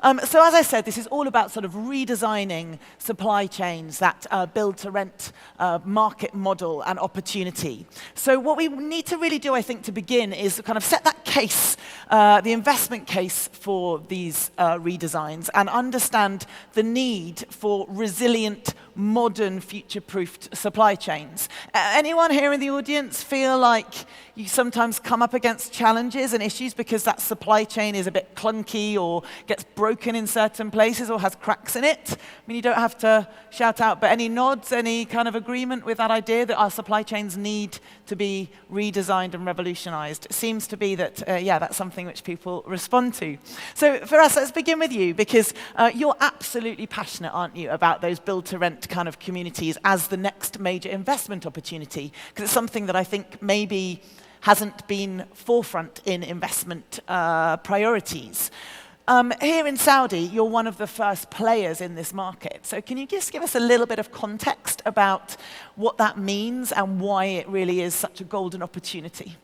So as I said, this is all about sort of redesigning supply chains, that build-to-rent market model and opportunity. So what we need to really do, I think, to begin is kind of set that case, the investment case for these redesigns, and understand the need for resilient, modern, future-proofed supply chains. Anyone here in the audience feel like you sometimes come up against challenges and issues because that supply chain is a bit clunky or gets broken in certain places or has cracks in it? I mean, you don't have to shout out, but any nods, any kind of agreement with that idea that our supply chains need to be redesigned and revolutionized? It seems to be that, yeah, that's something which people respond to. So for us, let's begin with you, because you're absolutely passionate, aren't you, about those build-to-rent kind of communities as the next major investment opportunity, because it's something that I think maybe hasn't been forefront in investment priorities. Here in Saudi, you're one of the first players in this market. So can you just give us a little bit of context about what that means and why it really is such a golden opportunity?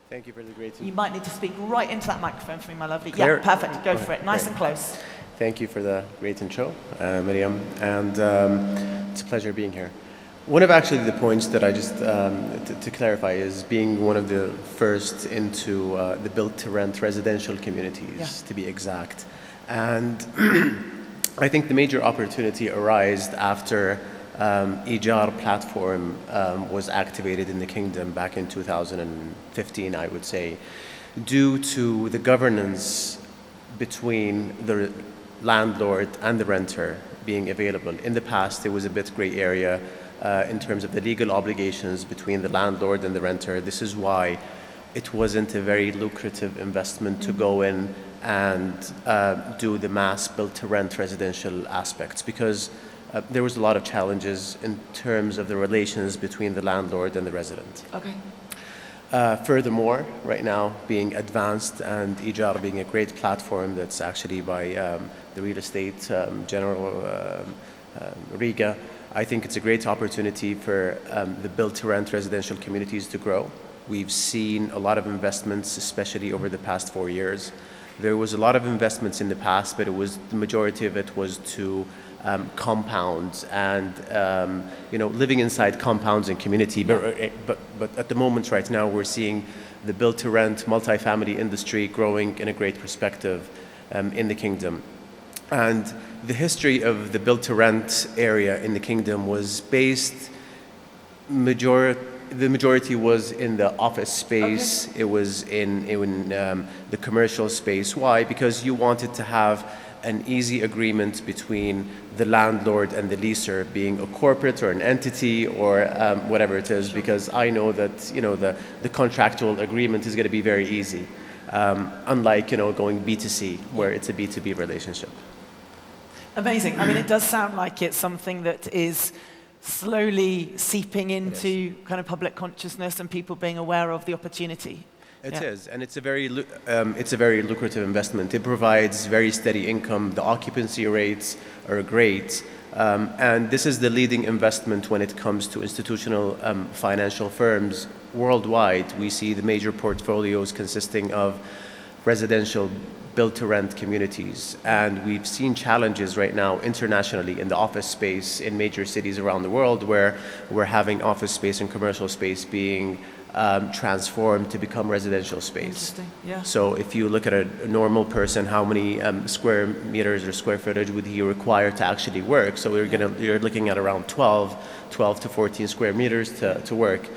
Thank you for the great... You might need to speak right into that microphone for me, my lovely. Clear? Yeah, perfect. Go for it. Nice Great. and close. Thank you for the great intro, Miriam, and it's a pleasure being here. One of actually the points that I just, to clarify, is being one of the first into the built-to-rent residential communities, to be exact. And I think the major opportunity arose after Ijar platform was activated in the kingdom back in 2015, I would say, due to the governance between the landlord and the renter being available. In the past, there was a bit gray area in terms of the legal obligations between the landlord and the renter. This is why it wasn't a very lucrative investment to go in and do the mass build-to-rent residential aspects, because there was a lot of challenges in terms of the relations between the landlord and the resident. Okay. Furthermore, right now being advanced and Ijar being a great platform that's actually by the real estate general Riga, I think it's a great opportunity for the build-to-rent residential communities to grow. We've seen a lot of investments, especially over the past 4 years. There was a lot of investments in the past, but the majority of it was to compounds and living inside compounds and community. But at the moment right now, we're seeing the build-to-rent multifamily industry growing in a great perspective in the kingdom. And the history of the build-to-rent area in the kingdom was based, the majority was in the office space. Okay. It was in the commercial space. Why? Because you wanted to have an easy agreement between the landlord and the leaser, being a corporate or an entity or whatever it is, because I know that the contractual agreement is going to be very easy, unlike going B2C, where it's a B2B relationship. Amazing. I mean, it does sound like it's something that is slowly seeping into kind of public consciousness and people being aware of the opportunity. It is, and it's a very lucrative investment. It provides very steady income. The occupancy rates are great, and this is the leading investment when it comes to institutional financial firms worldwide. We see the major portfolios consisting of residential build-to-rent communities, and we've seen challenges right now internationally in the office space in major cities around the world, where we're having office space and commercial space being transformed to become residential space. Yeah. So if you look at a normal person, how many square meters or square footage would he require to actually work? So you're looking at around 12 to 14 square meters to work.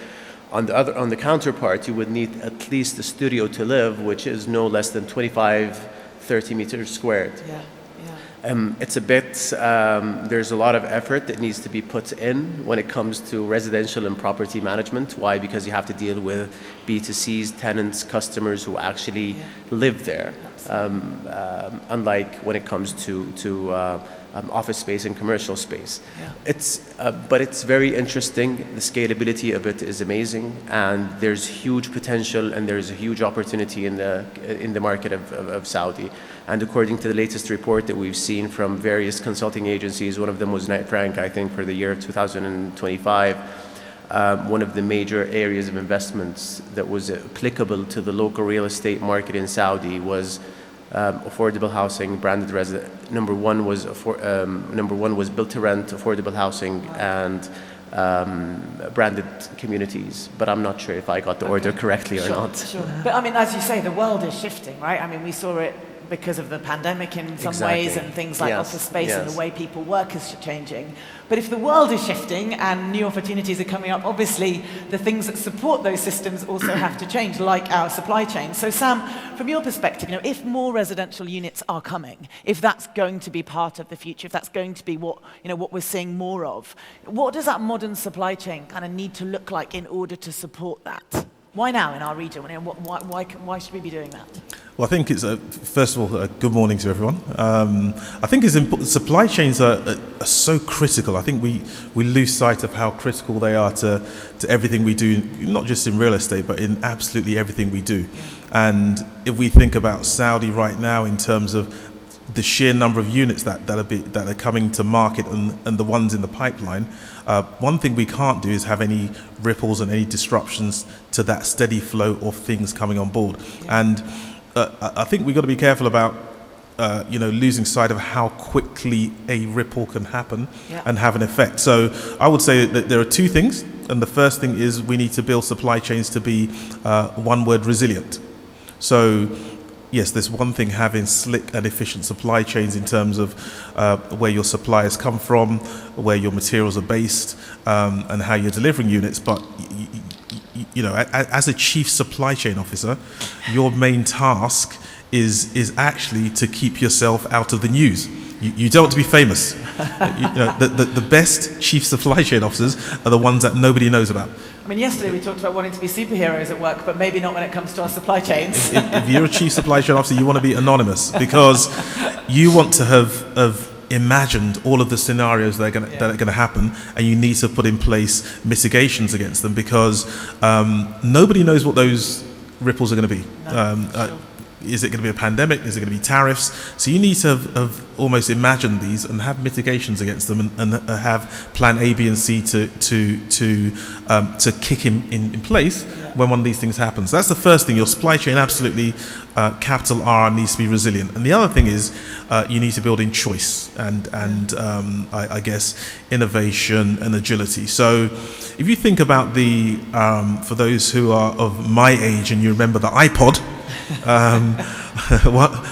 On the counterpart, you would need at least a studio to live, which is no less than 25-30 meters squared. Yeah. It's a bit, there's a lot of effort that needs to be put in when it comes to residential and property management. Why? Because you have to deal with B2Cs, tenants, customers who actually live there. Unlike when it comes to office space and commercial space. Yeah. But it's very interesting. The scalability of it is amazing, and there's huge potential and there's a huge opportunity in the market of Saudi. And according to the latest report that we've seen from various consulting agencies, one of them was Knight Frank, I think, for the year 2025, one of the major areas of investments that was applicable to the local real estate market in Saudi was affordable housing, branded resident. Number one was built to rent, affordable housing, and branded communities. But I'm not sure if I got the order correctly or not. Sure. But I mean, as you say, the world is shifting, right? I mean, we saw it because of the pandemic in some ways, and things like office space and the way people work is changing. But if the world is shifting and new opportunities are coming up, obviously the things that support those systems also have to change, like our supply chain. So Sam, from your perspective, if more residential units are coming, if that's going to be part of the future, if that's going to be what we're seeing more of, what does that modern supply chain kind of need to look like in order to support that? Why now in our region? Why should we be doing that? Well, I think it's, first of all, good morning to everyone. I think it's important. Supply chains are so critical. I think we lose sight of how critical they are to everything we do, not just in real estate, but in absolutely everything we do. And if we think about Saudi right now in terms of the sheer number of units that are coming to market and the ones in the pipeline, one thing we can't do is have any ripples and any disruptions to that steady flow of things coming on board. And I think we've got to be careful about losing sight of how quickly a ripple can happen and have an effect. So I would say that there are two things, and the first thing is we need to build supply chains to be, one word, resilient. So yes, there's one thing having slick and efficient supply chains in terms of where your suppliers come from, where your materials are based, and how you're delivering units. But as a chief supply chain officer, your main task is actually to keep yourself out of the news. You don't want to be famous. The best chief supply chain officers are the ones that nobody knows about. I mean, yesterday we talked about wanting to be superheroes at work, but maybe not when it comes to our supply chains. If you're a chief supply chain officer, you want to be anonymous because you want to have imagined all of the scenarios that are going to happen, and you need to put in place mitigations against them because nobody knows what those ripples are going to be. Is it going to be a pandemic? Is it going to be tariffs? So you need to have almost imagined these and have mitigations against them, and have plan A, B, and C to kick in place when one of these things happens. That's the first thing. Your supply chain, absolutely, capital R, needs to be resilient. And the other thing is you need to build in choice and I guess innovation and agility. So if you think about for those who are of my age and you remember the iPod.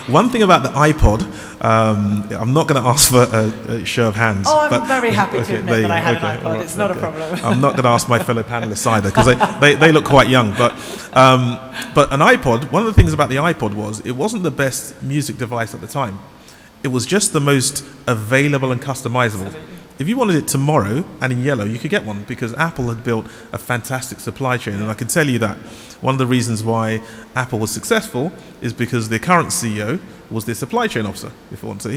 One thing about the iPod, I'm not going to ask for a show of hands. Oh, I'm very happy to admit that I had an iPod. Right, it's not a problem. I'm not going to ask my fellow panelists either because they look quite young. But an iPod, one of the things about the iPod was it wasn't the best music device at the time. It was just the most available and customizable. If you wanted it tomorrow and in yellow, you could get one because Apple had built a fantastic supply chain. And I can tell you that one of the reasons why Apple was successful is because the current CEO was their supply chain officer, if you want to.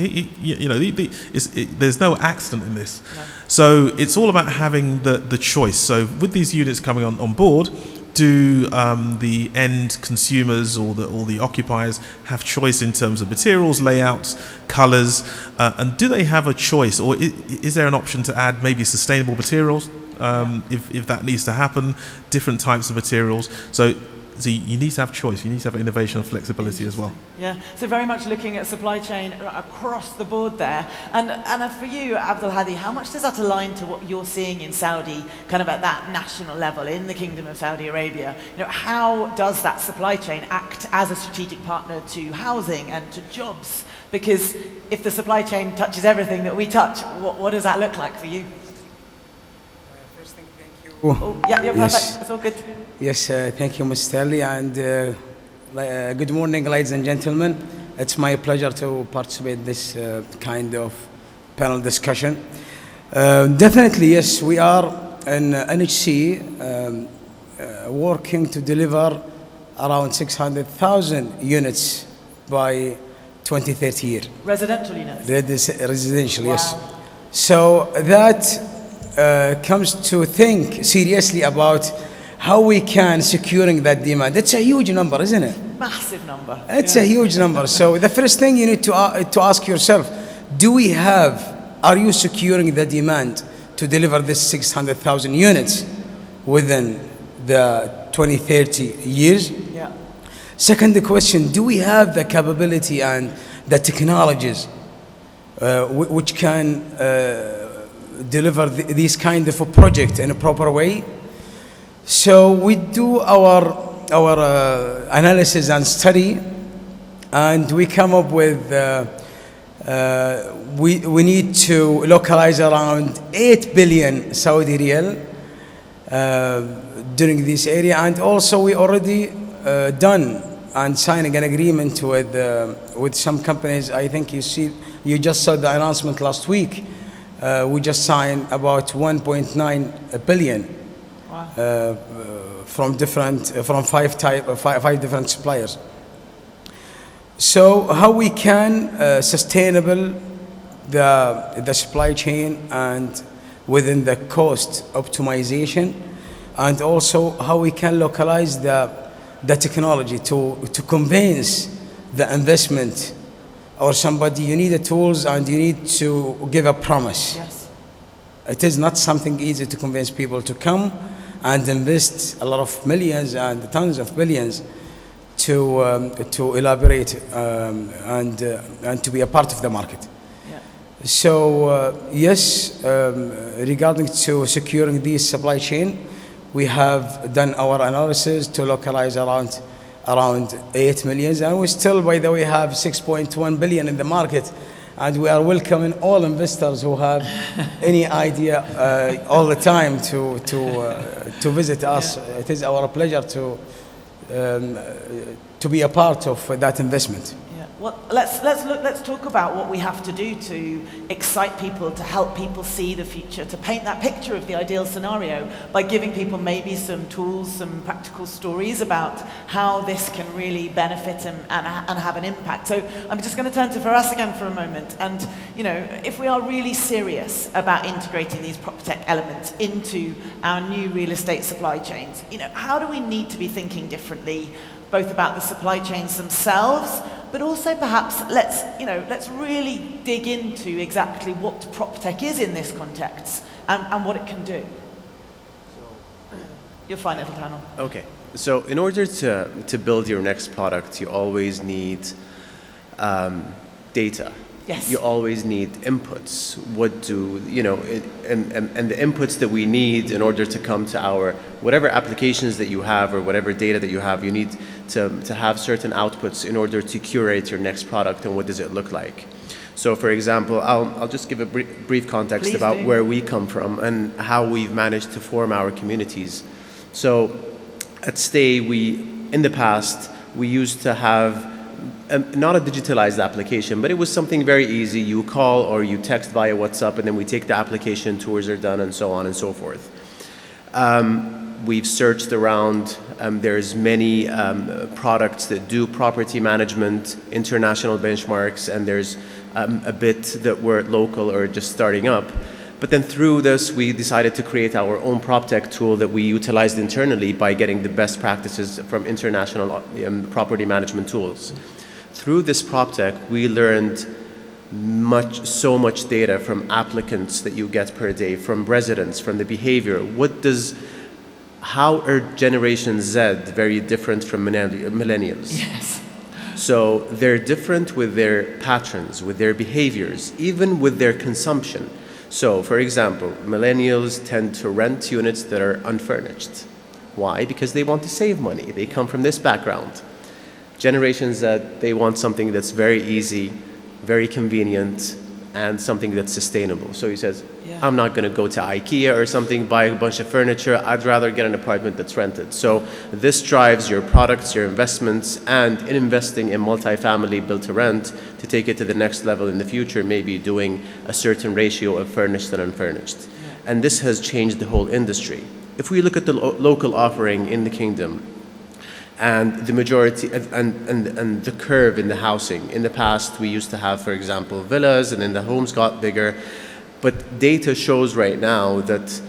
There's no accident in this. No. So it's all about having the choice. So with these units coming on board, do the end consumers or the occupiers have choice in terms of materials, layouts, colors, and do they have a choice, or is there an option to add maybe sustainable materials if that needs to happen, different types of materials? So you need to have choice, you need to have innovation and flexibility as well. Yeah, so very much looking at supply chain across the board there. And for you, Abdul Hadi, how much does that align to what you're seeing in Saudi, kind of at that national level, in the Kingdom of Saudi Arabia? How does that supply chain act as a strategic partner to housing and to jobs? Because if the supply chain touches everything that we touch, what does that look like for you? First thing, thank you. Oh, yeah, perfect. Yes. That's all good. Yes, thank you, Mr. Stanley, and good morning, ladies and gentlemen. It's my pleasure to participate in this kind of panel discussion. Definitely, yes, we are in NHC working to deliver around 600,000 units by 2030 year. Residential units? Residential, wow. Yes. So that comes to think seriously about how we can securing that demand. It's a huge number, isn't it? Massive number. It's a huge number. So the first thing you need to ask yourself, are you securing the demand to deliver this 600,000 units within the 2030 years? Yeah. Second question, do we have the capability and the technologies which can deliver these kind of a project in a proper way? So we do our analysis and study, and we come up with we need to localize around 8 billion Saudi riyal during this area, and also we already done and signing an agreement with some companies. I think you just saw the announcement last week. We just signed about 1.9 billion. Wow. From five different suppliers. So how we can sustainable the supply chain and within the cost optimization, and also how we can localize the technology to convince the investment or somebody. You need the tools and you need to give a promise. Yes. It is not something easy to convince people to come and invest a lot of millions and tons of billions to elaborate and to be a part of the market. Yeah. So yes, regarding to securing this supply chain, we have done our analysis to localize around 8 million, and we still, by the way, have 6.1 billion in the market, and we are welcoming all investors who have any idea all the time to visit us. Yeah. It is our pleasure to be a part of that investment. Yeah. Well, let's talk about what we have to do to excite people, to help people see the future, to paint that picture of the ideal scenario by giving people maybe some tools, some practical stories about how this can really benefit and have an impact. So I'm just going to turn to Faraz again for a moment. And if we are really serious about integrating these PropTech elements into our new real estate supply chains, how do we need to be thinking differently, both about the supply chains themselves, but also perhaps let's really dig into exactly what PropTech is in this context and what it can do. You're fine, it'll turn on. Okay. So in order to build your next product, you always need data. Yes. You always need inputs. And the inputs that we need in order to come to our, whatever applications that you have or whatever data that you have, you need to have certain outputs in order to curate your next product and what does it look like. So for example, I'll just give a brief context about where we come from and how we've managed to form our communities. So at Stay, in the past, we used to have not a digitalized application, but it was something very easy. You call or you text via WhatsApp, and then we take the application, tours are done, and so on and so forth. We've searched around. There's many products that do property management, international benchmarks, and there's a bit that were local or just starting up. But then through this, we decided to create our own PropTech tool that we utilized internally by getting the best practices from international property management tools. Through this PropTech, we learned so much data from applicants that you get per day, from residents, from the behavior. How are Generation Z very different from millennials? Yes. So they're different with their patterns, with their behaviors, even with their consumption. So, for example, millennials tend to rent units that are unfurnished. Why? Because they want to save money. They come from this background. Generations that they want something that's very easy, very convenient, and something that's sustainable. So he says, I'm not going to go to IKEA or something, buy a bunch of furniture. I'd rather get an apartment that's rented. So this drives your products, your investments, and in investing in multifamily built to rent to take it to the next level in the future, maybe doing a certain ratio of furnished and unfurnished. And this has changed the whole industry. If we look at the local offering in the kingdom, and the majority and the curve in the housing. In the past, we used to have, for example, villas, and then the homes got bigger. But data shows right now that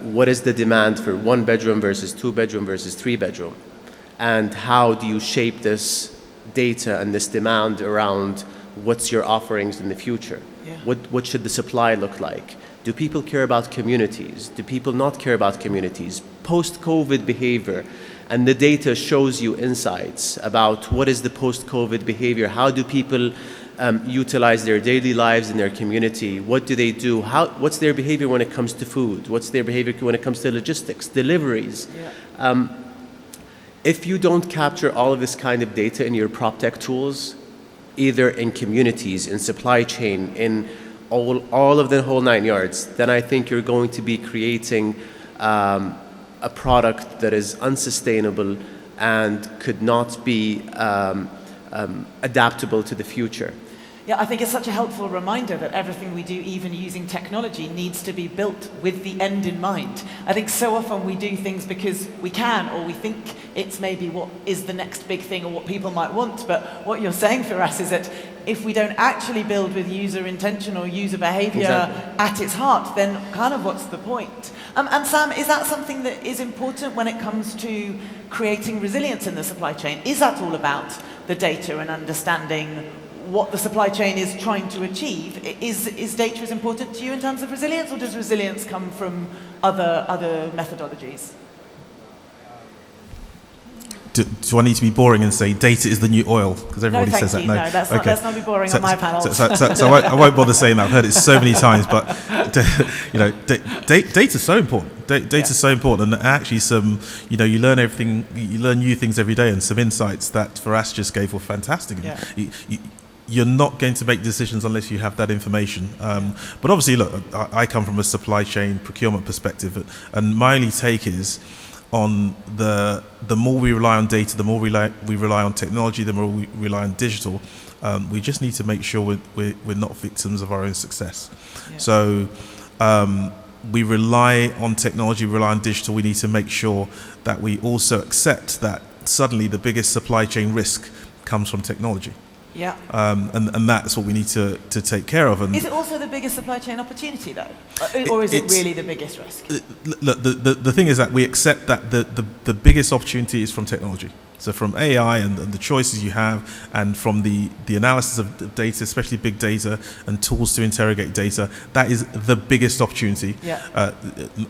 what is the demand for 1 bedroom versus 2 bedroom versus 3 bedroom, and how do you shape this data and this demand around what's your offerings in the future? Yeah. What should the supply look like? Do people care about communities? Do people not care about communities? Post-COVID behavior. and the data shows you insights about what is the post-COVID behavior, how do people utilize their daily lives in their community, what do they do, what's their behavior when it comes to food, what's their behavior when it comes to logistics, deliveries. Yeah. If you don't capture all of this kind of data in your PropTech tools, either in communities, in supply chain, in all of the whole 9 yards, then I think you're going to be creating a product that is unsustainable and could not be adaptable to the future. Yeah, I think it's such a helpful reminder that everything we do, even using technology, needs to be built with the end in mind. I think so often we do things because we can, or we think it's maybe what is the next big thing or what people might want. But what you're saying for us is that if we don't actually build with user intention or user behavior at its heart, then kind of what's the point? And Sam, is that something that is important when it comes to creating resilience in the supply chain? Is that all about the data and understanding what the supply chain is trying to achieve? Is data as important to you in terms of resilience, or does resilience come from other methodologies? Do I need to be boring and say data is the new oil? Because everybody says that. No, let's not be boring on my panel. So I won't bother saying that. I've heard it so many times, but data is so important. Data is so important, and actually you learn everything, you learn new things every day, and some insights that Faraz just gave were fantastic. Yeah. You're not going to make decisions unless you have that information. But obviously, look, I come from a supply chain procurement perspective, and my only take is on the more we rely on data, the more we rely on technology, the more we rely on digital. We just need to make sure we're not victims of our own success. Yeah. So we rely on technology, we rely on digital. We need to make sure that we also accept that suddenly the biggest supply chain risk comes from technology. Yeah. And that's what we need to take care of. And is it also the biggest supply chain opportunity, though? Or is it really the biggest risk? Look, the thing is that we accept that the biggest opportunity is from technology. So from AI and the choices you have, and from the analysis of data, especially big data and tools to interrogate data, that is the biggest opportunity. Yeah.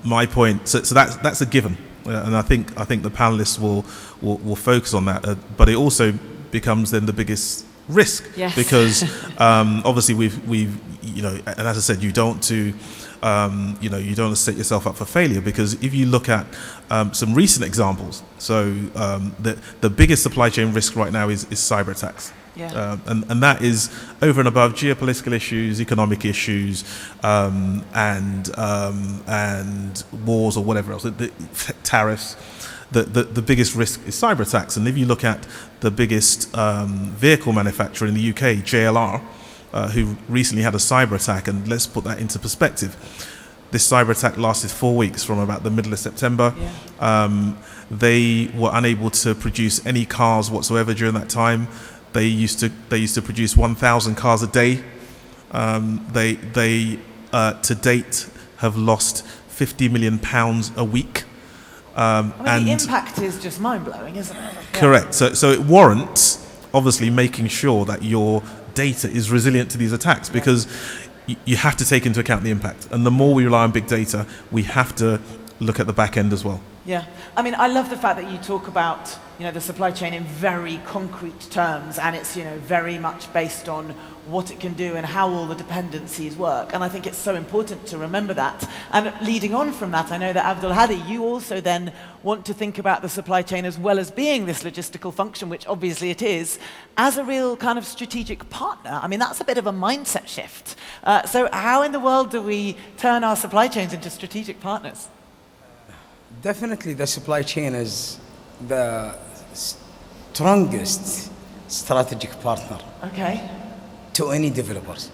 My point, so that's a given. And I think the panelists will focus on that. But it also becomes then the biggest risk. Yes. Because obviously we've and as I said, you don't want to set yourself up for failure, because if you look at some recent examples, so the biggest supply chain risk right now is cyber attacks. Yeah. And that is over and above geopolitical issues, economic issues, and wars or whatever else, the tariffs. The biggest risk is cyber attacks. And if you look at the biggest vehicle manufacturer in the UK, JLR, who recently had a cyber attack, and let's put that into perspective. This cyber attack lasted 4 weeks, from about the middle of September. Yeah. They were unable to produce any cars whatsoever during that time. They used to produce 1,000 cars a day. They to date have lost £50 million a week. And the impact is just mind-blowing, isn't it? Correct. Yeah. So it warrants, obviously, making sure that your data is resilient to these attacks, because you have to take into account the impact. And the more we rely on big data, we have to look at the back end as well. Yeah, I mean, I love the fact that you talk about, the supply chain in very concrete terms, and it's, very much based on what it can do and how all the dependencies work. And I think it's so important to remember that. And leading on from that, I know that Abdul Hadi, you also then want to think about the supply chain, as well as being this logistical function, which obviously it is, as a real kind of strategic partner. I mean, that's a bit of a mindset shift. So how in the world do we turn our supply chains into strategic partners? Definitely the supply chain is the strongest strategic partner. Okay. To any developers.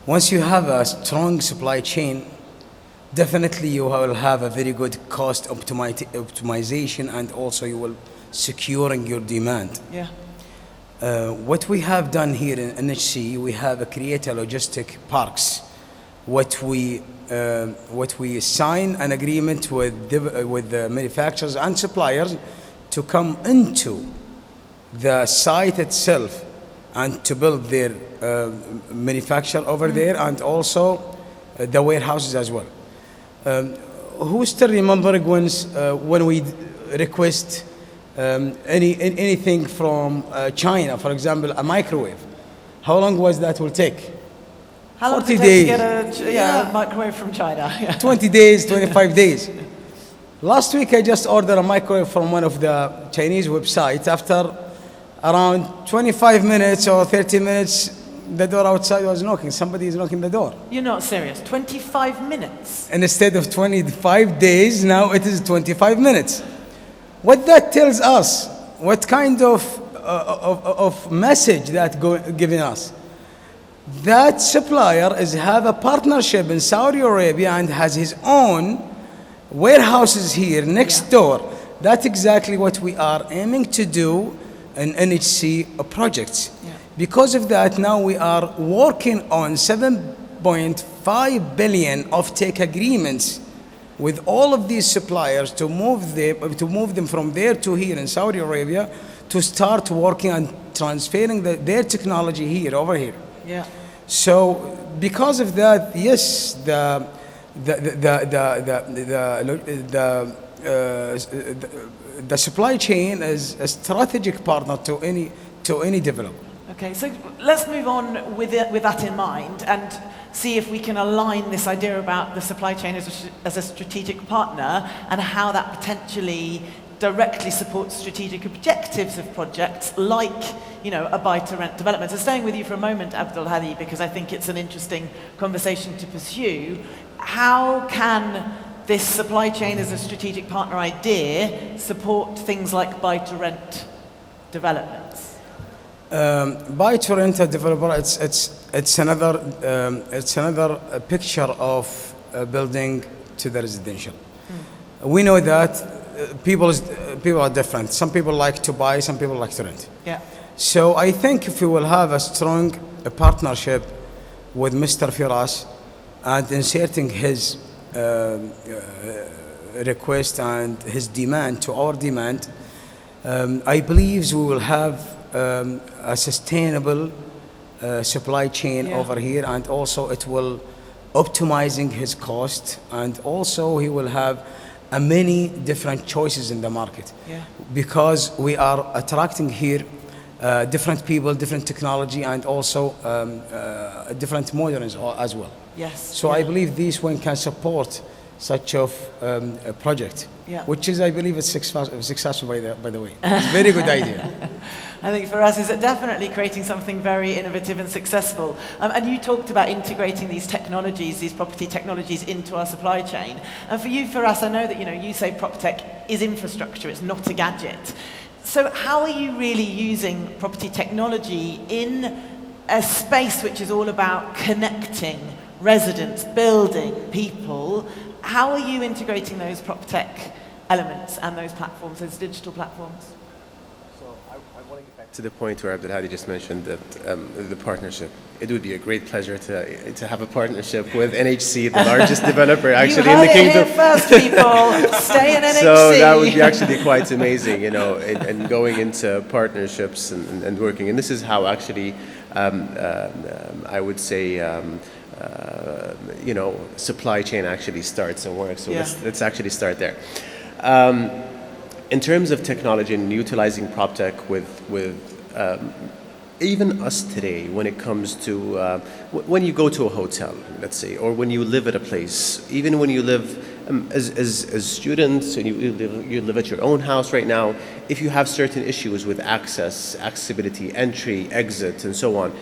Once you have a strong supply chain, definitely you will have a very good cost optimization, and also you will securing your demand. Yeah. What we have done here in NHC, we have created logistic parks. What we sign an agreement with the manufacturers and suppliers to come into the site itself and to build their manufacture over there, and also the warehouses as well. who's still remembering when we request anything from China, for example, a microwave? How long was that will take? How long 40 does it take days. to get a microwave from China? Yeah. 20 days, 25 days. Last week, I just ordered a microwave from one of the Chinese websites. After around 25 minutes or 30 minutes, the door outside was knocking. Somebody is knocking the door. You're not serious. 25 minutes? And instead of 25 days, now it is 25 minutes. What that tells us, what kind of message that giving us? That supplier have a partnership in Saudi Arabia and has his own warehouses here next door. That's exactly what we are aiming to do in NHC projects. Yeah. Because of that, now we are working on 7.5 billion offtake agreements with all of these suppliers to move them from there to here in Saudi Arabia to start working on transferring their technology over here. Yeah. So because of that, yes, the supply chain is a strategic partner to any developer. Okay, so let's move on with that in mind and see if we can align this idea about the supply chain as a strategic partner and how that potentially directly supports strategic objectives of projects like, a buy-to-rent development. So staying with you for a moment, Abdul Hadi, because I think it's an interesting conversation to pursue. How can this supply chain as a strategic partner idea support things like buy-to-rent developments? Buy-to-rent developer, it's another picture of building to the residential. We know that people are different. Some people like to buy, some people like to rent. Yeah. So I think if we will have a strong partnership with Mr. Firas and inserting his request and his demand to our demand, I believe we will have a sustainable supply chain over here, and also it will optimizing his cost, and also he will have many different choices in the market, because we are attracting here different people, different technology, and also different models as well. Yes. So I believe this one can support such of a project, which is, I believe, it's successful by the way. It's a very good idea. I think for us, it's definitely creating something very innovative and successful. And you talked about integrating these technologies, these property technologies, into our supply chain. And for you, Firas, I know that you say PropTech is infrastructure, it's not a gadget. So how are you really using property technology in a space which is all about connecting residents, building, people? How are you integrating those PropTech elements and those platforms, those digital platforms? I want to get back to the point where Abdul Hadi just mentioned that the partnership. It would be a great pleasure to have a partnership with NHC, the largest developer actually in the kingdom. You heard it here first, people. Stay in NHC. So that would be actually quite amazing, and going into partnerships and working. And this is how actually I would say supply chain actually starts and works. So let's actually start there. In terms of technology and utilizing PropTech with even us today, when it comes to when you go to a hotel, let's say, or when you live at a place, even when you live as students and you live at your own house right now, if you have certain issues with accessibility, entry, exit, and so on,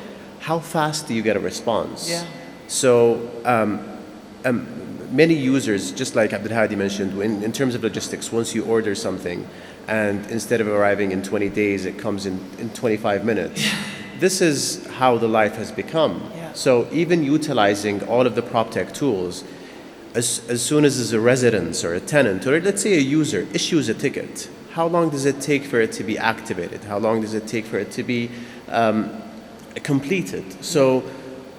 how fast do you get a response? Yeah. So many users, just like Abdul Hadi mentioned, in terms of logistics, once you order something and instead of arriving in 20 days, it comes in 25 minutes. This is how the life has become. Yeah. So even utilizing all of the PropTech tools, as soon as a resident or a tenant, or let's say a user issues a ticket, how long does it take for it to be activated? How long does it take for it to be completed? So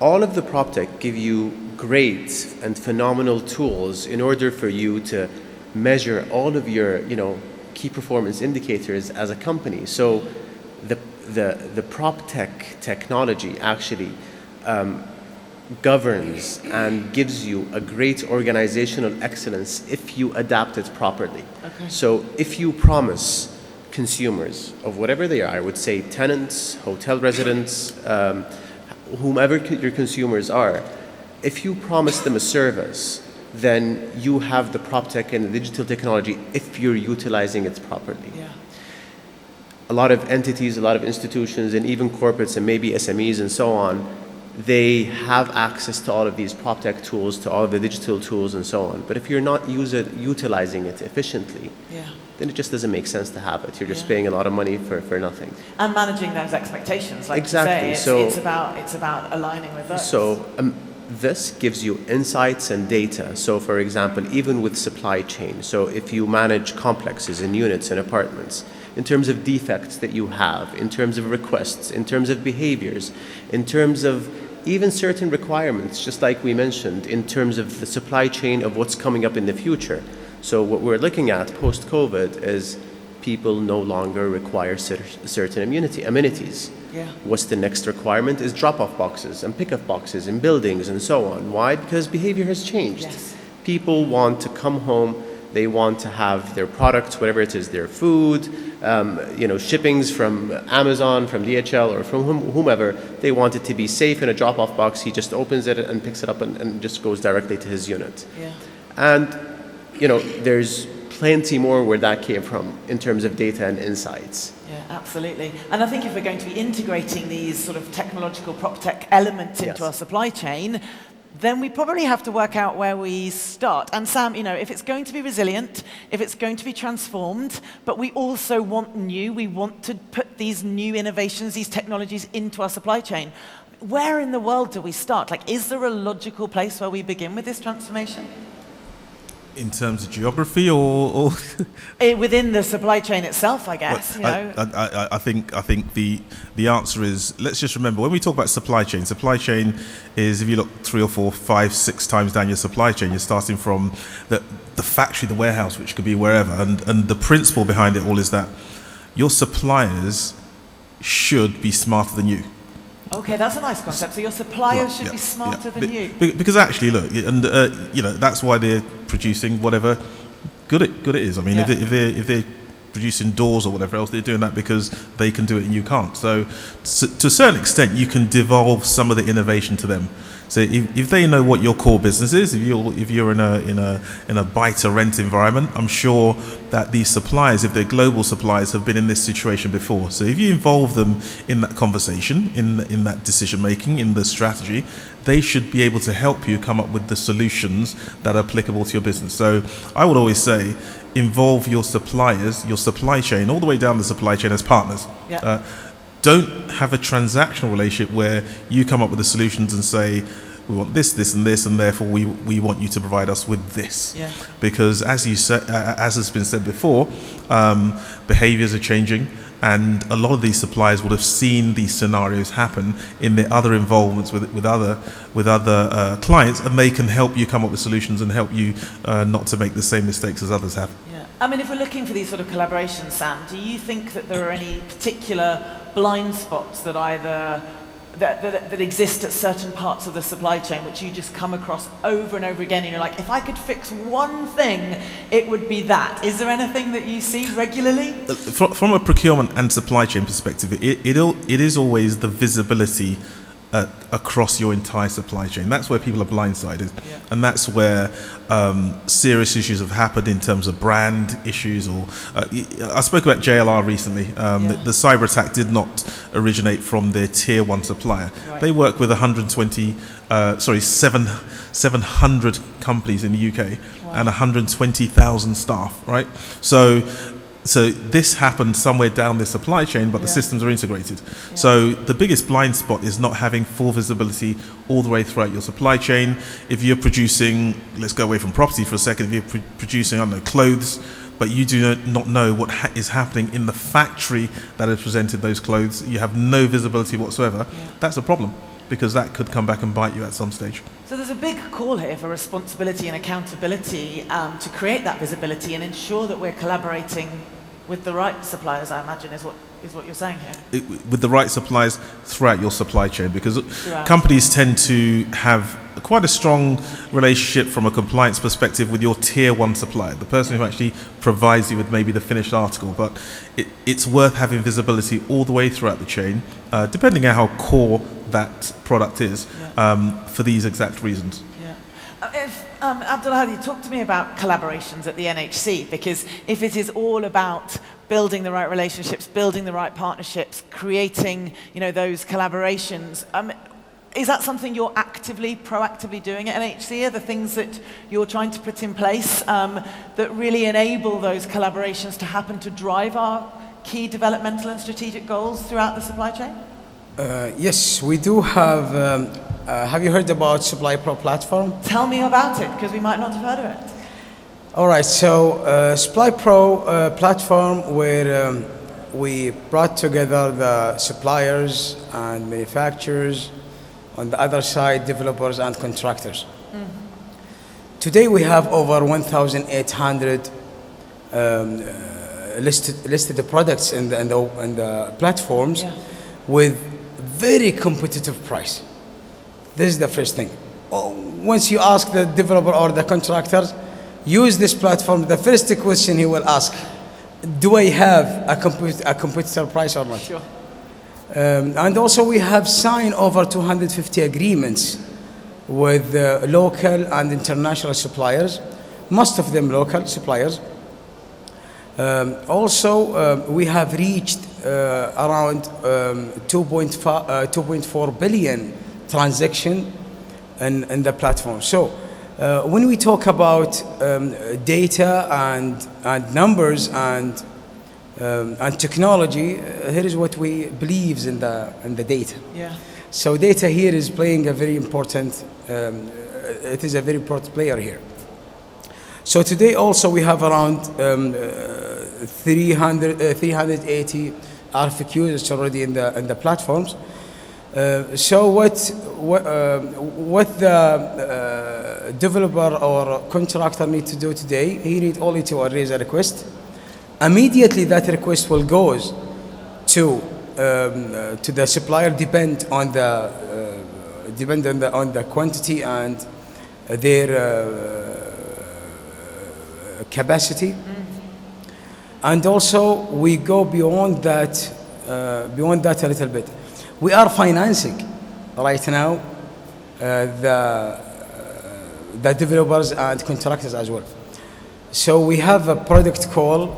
all of the PropTech give you great and phenomenal tools in order for you to measure all of your, key performance indicators as a company. So the PropTech technology actually governs and gives you a great organizational excellence if you adapt it properly. Okay. So if you promise consumers of whatever they are, I would say tenants, hotel residents, whomever your consumers are, if you promise them a service, then you have the PropTech and the digital technology if you're utilizing it properly. Yeah. A lot of entities, a lot of institutions, and even corporates and maybe SMEs and so on, they have access to all of these PropTech tools, to all of the digital tools and so on. But if you're not utilizing it efficiently, Yeah. then it just doesn't make sense to have it. You're just Yeah. paying a lot of money for nothing. And managing those expectations, like Exactly. you say, So- it's about aligning with those. So this gives you insights and data. So for example, even with supply chain, so if you manage complexes and units and apartments, in terms of defects that you have, in terms of requests, in terms of behaviors, in terms of even certain requirements, just like we mentioned, in terms of the supply chain of what's coming up in the future. So what we're looking at post-COVID is people no longer require certain amenities. Yeah. What's the next requirement is drop-off boxes and pick-up boxes in buildings and so on. Why? Because behavior has changed. Yes. People want to come home, they want to have their products, whatever it is, their food, shippings from Amazon, from DHL, or from whomever. They want it to be safe in a drop-off box. He just opens it and picks it up and just goes directly to his unit. Yeah. And, there's plenty more where that came from in terms of data and insights. Yeah, absolutely. And I think if we're going to be integrating these sort of technological PropTech elements into Yes. our supply chain, then we probably have to work out where we start. And Sam, if it's going to be resilient, if it's going to be transformed, but we also want we want to put these new innovations, these technologies into our supply chain, where in the world do we start? Like, is there a logical place where we begin with this transformation? In terms of geography or Within the supply chain itself, I guess. I think the answer is, let's just remember, when we talk about supply chain is, if you look 3 or 4, 5, 6 times down your supply chain, you're starting from the factory, the warehouse, which could be wherever. And the principle behind it all is that your suppliers should be smarter than you. Okay, that's a nice concept. So your suppliers should be smarter than you. Because actually, look, and that's why they're producing whatever good it is. I mean, Yeah. if they're producing doors or whatever else, they're doing that because they can do it and you can't. So to a certain extent, you can devolve some of the innovation to them. So if they know what your core business is, if you're in a buy to rent environment, I'm sure that these suppliers, if they're global suppliers, have been in this situation before. So if you involve them in that conversation, in that decision making, in the strategy, they should be able to help you come up with the solutions that are applicable to your business. So I would always say, involve your suppliers, your supply chain, all the way down the supply chain as partners. Yeah. Don't have a transactional relationship where you come up with the solutions and say, we want this, this, and this, and therefore we want you to provide us with this. Yeah. Because as has been said before, behaviors are changing, and a lot of these suppliers would have seen these scenarios happen in their other involvements with other clients, and they can help you come up with solutions and help you not to make the same mistakes as others have. Yeah. I mean, if we're looking for these sort of collaborations, Sam, do you think that there are any particular blind spots that either that exist at certain parts of the supply chain which you just come across over and over again, and you're like, if I could fix one thing, it would be that? Is there anything that you see regularly? From a procurement and supply chain perspective, it is always the visibility across your entire supply chain. That's where people are blindsided. Yeah. And that's where serious issues have happened in terms of brand issues. Or I spoke about JLR recently. The cyber attack did not originate from their tier 1 supplier. Right. They work with 700 companies in the UK. Wow. And 120,000 staff, right? So this happened somewhere down the supply chain, but the systems are integrated. Yeah. So the biggest blind spot is not having full visibility all the way throughout your supply chain. If you're producing, let's go away from property for a second, if you're producing, I don't know, clothes, but you do not know what is happening in the factory that has presented those clothes, you have no visibility whatsoever, that's a problem, because that could come back and bite you at some stage. So there's a big call here for responsibility and accountability to create that visibility and ensure that we're collaborating with the right suppliers, I imagine, is is what you're saying here. With the right suppliers throughout your supply chain, because Throughout. companies tend to have quite a strong relationship from a compliance perspective with your tier one supplier, the person who actually provides you with maybe the finished article. But it's worth having visibility all the way throughout the chain, depending on how core that product is, for these exact reasons. Abdulhadi, talk to me about collaborations at the NHC, because if it is all about building the right relationships, building the right partnerships, creating, those collaborations, is that something you're proactively doing at NHC? Are the things that you're trying to put in place that really enable those collaborations to happen to drive our key developmental and strategic goals throughout the supply chain? Yes, we do have you heard about Supply Pro platform? Tell me about it, because we might not have heard of it. All right, so Supply Pro platform where we brought together the suppliers and manufacturers, on the other side, developers and contractors. Today we have over 1,800 listed products in the platforms with very competitive price. This is the first thing. Once you ask the developer or the contractors, use this platform, the first question he will ask, do I have a competitor price or not? Sure. And also we have signed over 250 agreements with local and international suppliers, most of them local suppliers. We have reached around 2.4 billion transaction in the platform. So when we talk about data and numbers and technology, here is what we believe in the data. Yeah. So data here is playing a very important. It is a very important player here. So today also we have around 380 RFQs already in the platforms. So what the developer or contractor need to do today? He need only to raise a request. Immediately that request will go to the supplier, depend on the quantity and their capacity. And also we go beyond that a little bit. We are financing right now the developers and contractors as well. So we have a product called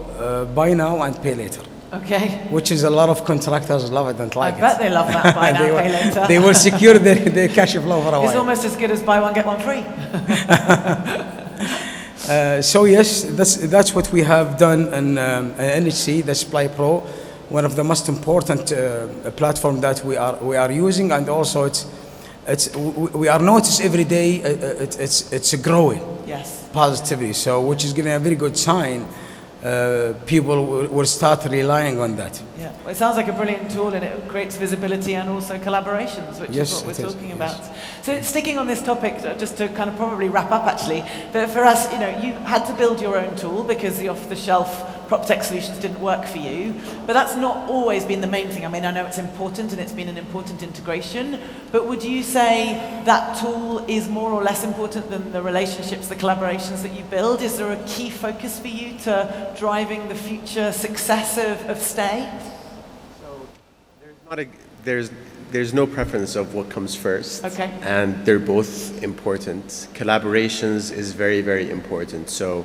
Buy Now and Pay Later. Okay. Which is a lot of contractors love it and like it. I bet they love that, Buy Now, Pay Later. They will secure their cash flow for a while. It's almost as good as buy one, get one free. So yes, that's what we have done in NHC, the Supply Pro, one of the most important platform that we are using, and also we are noticed every day. It's growing. Yes. Positively. So which is giving a very good sign. People will start relying on that. Yeah, well, it sounds like a brilliant tool, and it creates visibility and also collaborations, which is what we're talking about. So sticking on this topic, just to kind of probably wrap up actually, but for us, you had to build your own tool because the off-the-shelf PropTech solutions didn't work for you, but that's not always been the main thing. I mean, I know it's important and it's been an important integration, but would you say that tool is more or less important than the relationships, the collaborations that you build? Is there a key focus for you to driving the future success of Stay? So there's no preference of what comes first. Okay. And they're both important. Collaborations is very, very important. So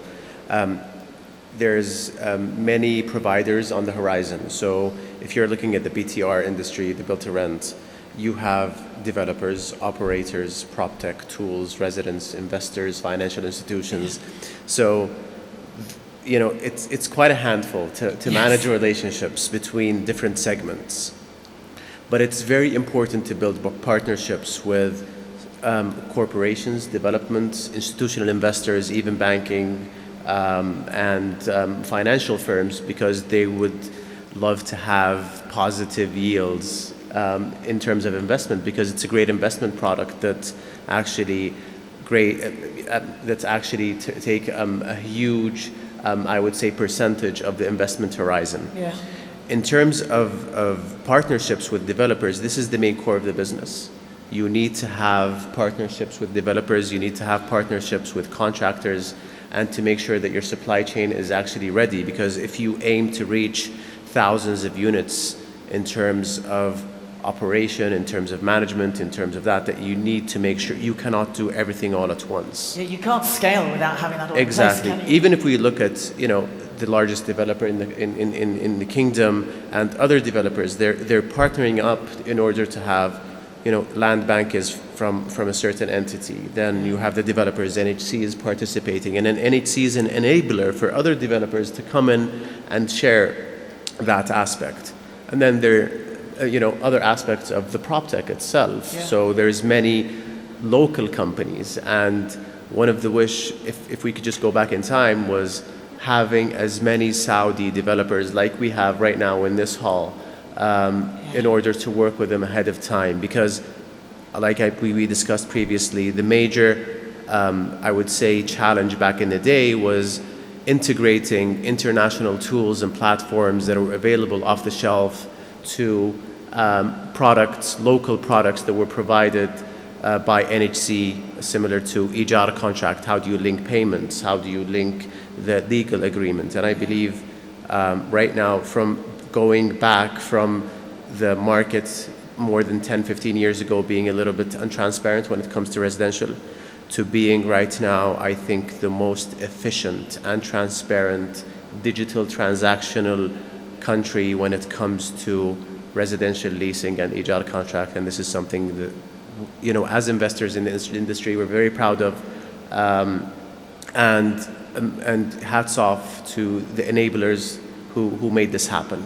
there's many providers on the horizon. So if you're looking at the BTR industry, the build to rent, you have developers, operators, PropTech tools, residents, investors, financial institutions. So it's quite a handful to manage relationships between different segments. But it's very important to build partnerships with corporations, development, institutional investors, even banking, and financial firms, because they would love to have positive yields in terms of investment, because it's a great investment product that's actually take a huge, I would say, percentage of the investment horizon. Yeah. in terms of partnerships with developers, this is the main core of the business. You need to have partnerships with developers, you need to have partnerships with contractors, and to make sure that your supply chain is actually ready, because if you aim to reach thousands of units in terms of operation, in terms of management, in terms of that you need to make sure you cannot do everything all at once. Yeah, you can't scale without having that all Exactly. in place, can you? Even if we look at, the largest developer in the kingdom and other developers, they're partnering up in order to have, land bank is from a certain entity. Then you have the developers, NHC is participating, and then NHC is an enabler for other developers to come in and share that aspect. And then there other aspects of the PropTech itself. Yeah. So there's many local companies, and one of the wish, if we could just go back in time, was having as many Saudi developers like we have right now in this hall, in order to work with them ahead of time. Because like we discussed previously, the major, I would say, challenge back in the day was integrating international tools and platforms that are available off the shelf to products, local products that were provided by NHC, similar to Ijar contract. How do you link payments? How do you link the legal agreement? And I believe right now, from going back from the market more than 10, 15 years ago being a little bit untransparent when it comes to residential, to being right now, I think, the most efficient and transparent digital transactional country when it comes to residential leasing and Ijar contract. And this is something that, as investors in the industry, we're very proud of. And hats off to the enablers who made this happen.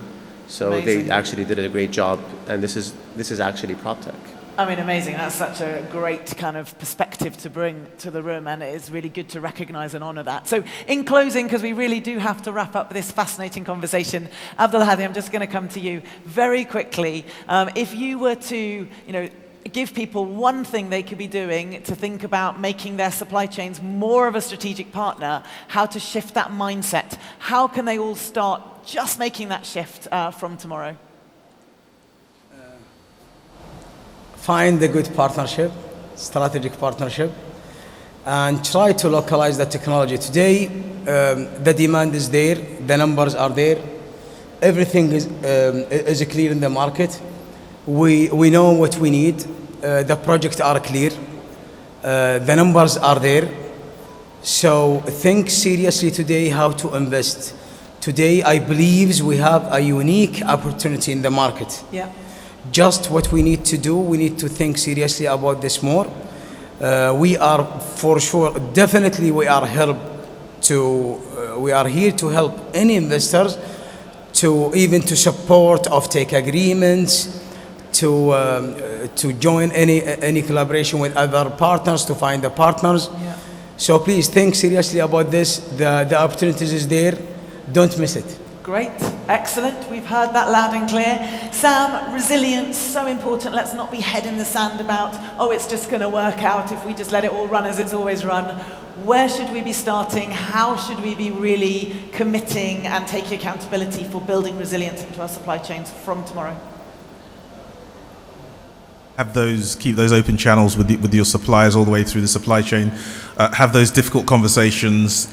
So Amazing. They actually did a great job, and this is actually PropTech. I mean, amazing. That's such a great kind of perspective to bring to the room, and it is really good to recognize and honor that. So in closing, because we really do have to wrap up this fascinating conversation, Abdulhadi, I'm just going to come to you very quickly. If you were to, give people one thing they could be doing to think about making their supply chains more of a strategic partner, how to shift that mindset, how can they all start just making that shift from tomorrow? Find a good partnership, strategic partnership, and try to localize the technology. Today, the demand is there, the numbers are there, everything is clear in the market. We know what we need, the projects are clear, the numbers are there. So think seriously today how to invest. Today, I believe we have a unique opportunity in the market. Yeah. Just what we need to do, we need to think seriously about this more. We are for sure, definitely we are here to help any investors to support offtake agreements, to join any collaboration with other partners, to find the partners. Yeah. So please think seriously about this. The opportunities is there. Don't miss it. Great, excellent. We've heard that loud and clear. Sam, resilience, so important. Let's not be head in the sand about, it's just going to work out if we just let it all run as it's always run. Where should we be starting? How should we be really committing and taking accountability for building resilience into our supply chains from tomorrow? Keep those open channels with your suppliers all the way through the supply chain. Have those difficult conversations.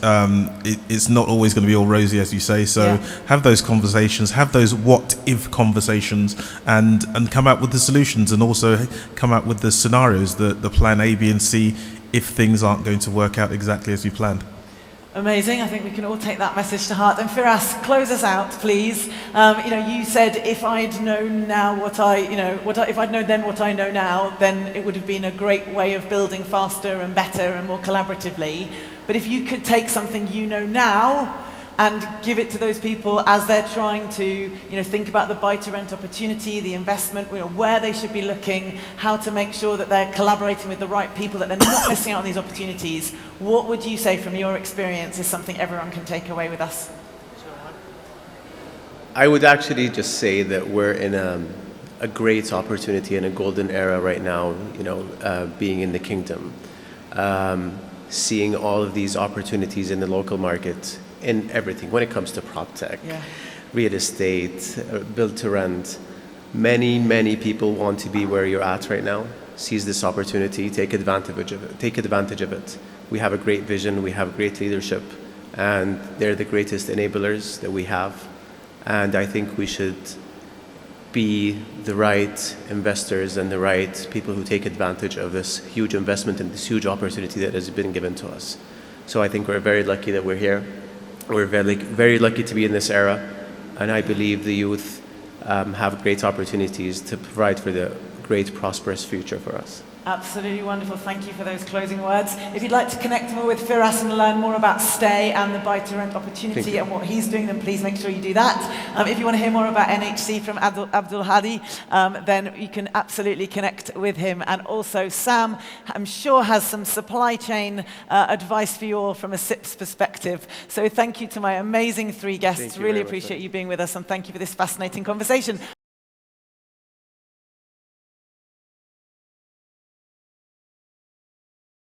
It's not always going to be all rosy, as you say. So Yeah. have those conversations. Have those what-if conversations, and come out with the solutions, and also come out with the scenarios, the plan A, B, and C, if things aren't going to work out exactly as you planned. Amazing. I think we can all take that message to heart. And Firas, close us out, please. You said if I'd known now if I'd known then what I know now, then it would have been a great way of building faster and better and more collaboratively. But if you could take something you know now and give it to those people as they're trying to, think about the buy-to-rent opportunity, the investment, where they should be looking, how to make sure that they're collaborating with the right people, that they're not missing out on these opportunities, what would you say from your experience is something everyone can take away with us? I would actually just say that we're in a great opportunity and a golden era right now, being in the kingdom, seeing all of these opportunities in the local market, in everything when it comes to PropTech. Yeah. real estate, build to rent. Many, many people want to be where you're at right now. Seize this opportunity, take advantage of it. Take advantage of it. We have a great vision, we have great leadership, and they're the greatest enablers that we have. And I think we should be the right investors and the right people who take advantage of this huge investment and this huge opportunity that has been given to us. So I think we're very lucky that we're here. We're very, very lucky to be in this era, and I believe the youth have great opportunities to provide for the great, prosperous future for us. Absolutely wonderful. Thank you for those closing words. If you'd like to connect more with Firas and learn more about Stay and the buy-to-rent opportunity and what he's doing, then please make sure you do that. If you want to hear more about NHC from Abdul Hadi, then you can absolutely connect with him. And also, Sam, I'm sure, has some supply chain advice for you all from a SIPS perspective. So thank you to my amazing three guests. Really appreciate you being with us, and thank you for this fascinating conversation.